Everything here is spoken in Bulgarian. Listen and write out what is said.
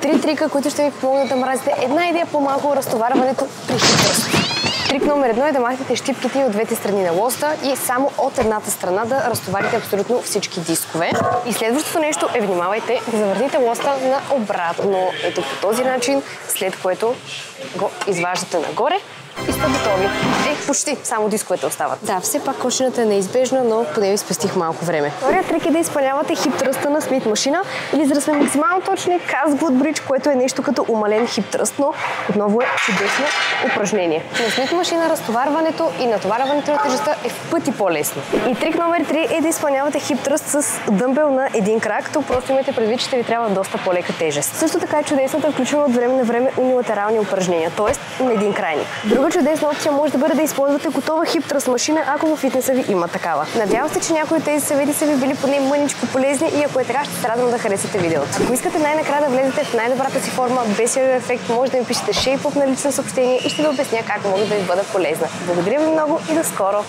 3 трика, които ще ви помогнат да мразите една идея по-малко разтоварването при хитрост. Трик номер 1 е да махнете щипките от двете страни на лоста и само от едната страна да разтоварите абсолютно всички дискове. И следващото нещо е внимавайте да завъртите лоста наобратно. Ето по този начин, след което го изваждате нагоре и сте готови. Почти, само дисковете остават. Да, все пак кошината е неизбежна, но поне ви спестих малко време. Вторият трик е да изпълнявате хип тръста на Смит машина или за да сме максимално точни, Казглот бридж, което е нещо като умален хип тръст, но отново е чудесно упражнение. На Смит машина разтоварването и натоварването на тежестта е в пъти по-лесно. И трик номер 3 е да изпълнявате хип тръст с дъмбел на един крак, като просто имайте предвид, че ще ви трябва доста по-лека тежест. Също така е чудесно да включваме от време на време унилатерални упражнения, т.е. на един крайник. Друга чудесна опция може да бъде да използвате готова хип тръст машина, ако във фитнеса ви има такава. Надявам се, че някои от тези съвети са ви били поне мъничко полезни и ако е така, ще се радвам да харесате видеото. Ако искате най-накрая да влезете в най-добрата си форма без йо-йо ефект, може да ми пишете shape up на лично съобщение и ще ви обясня как мога да ви бъда полезна. Благодаря ви много и до скоро!